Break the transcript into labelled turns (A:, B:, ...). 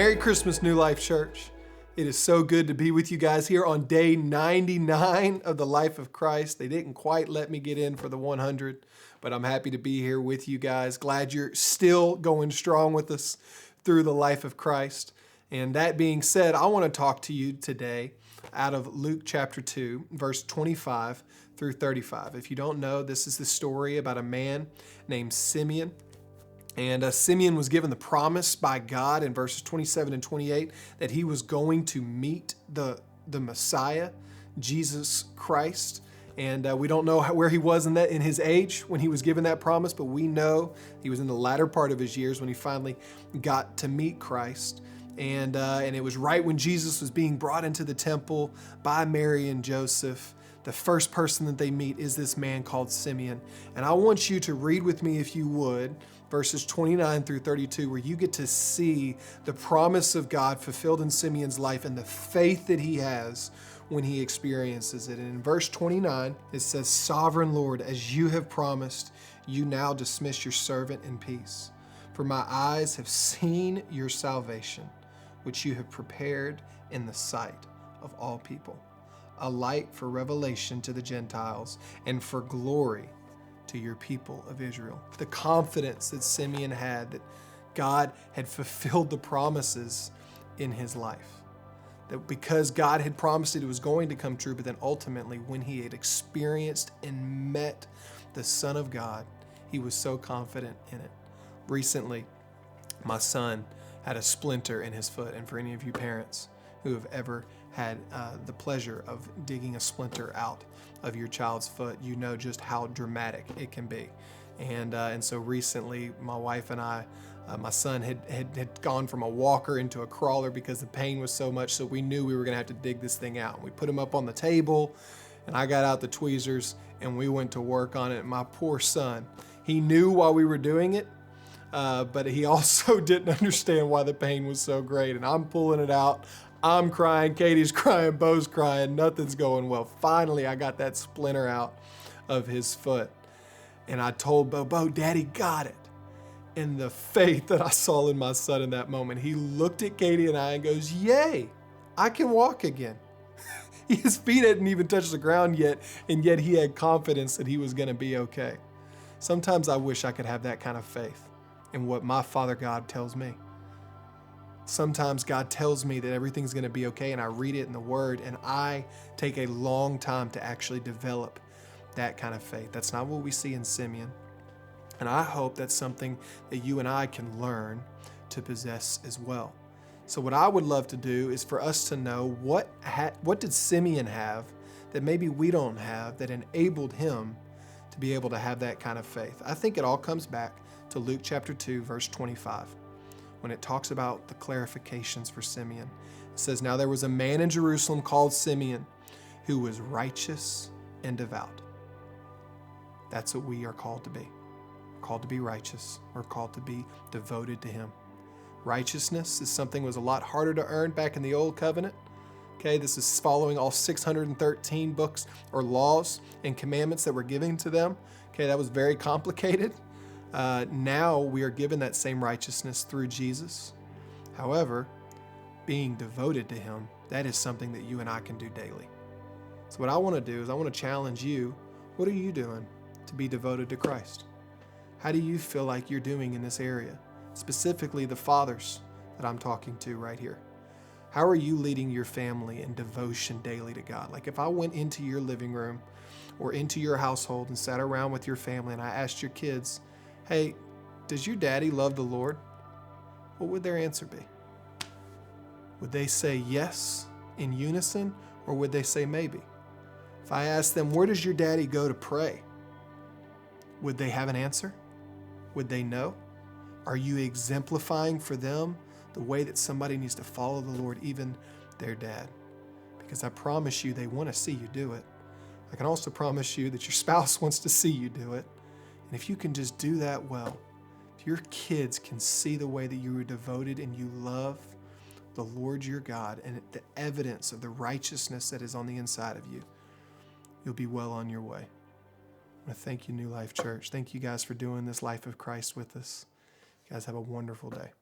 A: Merry Christmas, New Life Church. It is so good to be with you guys here on day 99 of the life of Christ. They didn't quite let me get in for the 100, but I'm happy to be here with you guys. Glad you're still going strong with us through the life of Christ. And that being said, I want to talk to you today out of Luke chapter 2, verse 25 through 35. If you don't know, this is the story about a man named Simeon. And Simeon was given the promise by God in verses 27 and 28 that he was going to meet the Messiah, Jesus Christ. And we don't know where he was in his age when he was given that promise, but we know he was in the latter part of his years when he finally got to meet Christ. And it was right when Jesus was being brought into the temple by Mary and Joseph. The first person that they meet is this man called Simeon. And I want you to read with me, if you would, verses 29 through 32, where you get to see the promise of God fulfilled in Simeon's life and the faith that he has when he experiences it. And in verse 29, it says, "Sovereign Lord, as you have promised, you now dismiss your servant in peace. For my eyes have seen your salvation, which you have prepared in the sight of all people, a light for revelation to the Gentiles and for glory to your people of Israel." The confidence that Simeon had that God had fulfilled the promises in his life. That because God had promised it was going to come true, but then ultimately when he had experienced and met the Son of God, he was so confident in it. Recently, my son had a splinter in his foot, and for any of you parents who have ever had the pleasure of digging a splinter out of your child's foot, you know just how dramatic it can be. And so recently, my wife and I, my son had gone from a walker into a crawler because the pain was so much, so we knew we were gonna have to dig this thing out. We put him up on the table, and I got out the tweezers, and we went to work on it. My poor son, he knew while we were doing it, but he also didn't understand why the pain was so great. And I'm pulling it out. I'm crying, Katie's crying, Bo's crying, nothing's going well. Finally, I got that splinter out of his foot. And I told Bo, Daddy got it. And the faith that I saw in my son in that moment, he looked at Katie and I and goes, "Yay, I can walk again." His feet hadn't even touched the ground yet, and yet he had confidence that he was gonna be okay. Sometimes I wish I could have that kind of faith in what my Father God tells me. Sometimes God tells me that everything's gonna be okay, and I read it in the Word, and I take a long time to actually develop that kind of faith. That's not what we see in Simeon. And I hope that's something that you and I can learn to possess as well. So what I would love to do is for us to know what did Simeon have that maybe we don't have that enabled him to be able to have that kind of faith. I think it all comes back to Luke chapter 2, verse 25. When it talks about the clarifications for Simeon. It says, "Now there was a man in Jerusalem called Simeon who was righteous and devout." That's what we are called to be. We're called to be righteous. We're called to be devoted to him. Righteousness is something that was a lot harder to earn back in the Old Covenant. Okay, this is following all 613 books or laws and commandments that were given to them. Okay, that was very complicated. Now we are given that same righteousness through Jesus. However, being devoted to him, that is something that you and I can do daily. So what I want to do is I want to challenge you. What are you doing to be devoted to Christ? How do you feel like you're doing in this area? Specifically the fathers that I'm talking to right here. How are you leading your family in devotion daily to God? Like if I went into your living room or into your household and sat around with your family and I asked your kids, "Hey, does your daddy love the Lord?" What would their answer be? Would they say yes in unison, or would they say maybe? If I asked them, "Where does your daddy go to pray?" Would they have an answer? Would they know? Are you exemplifying for them the way that somebody needs to follow the Lord, even their dad? Because I promise you, they want to see you do it. I can also promise you that your spouse wants to see you do it. And if you can just do that well, if your kids can see the way that you are devoted and you love the Lord your God and the evidence of the righteousness that is on the inside of you, you'll be well on your way. I want to thank you, New Life Church. Thank you guys for doing this Life of Christ with us. You guys have a wonderful day.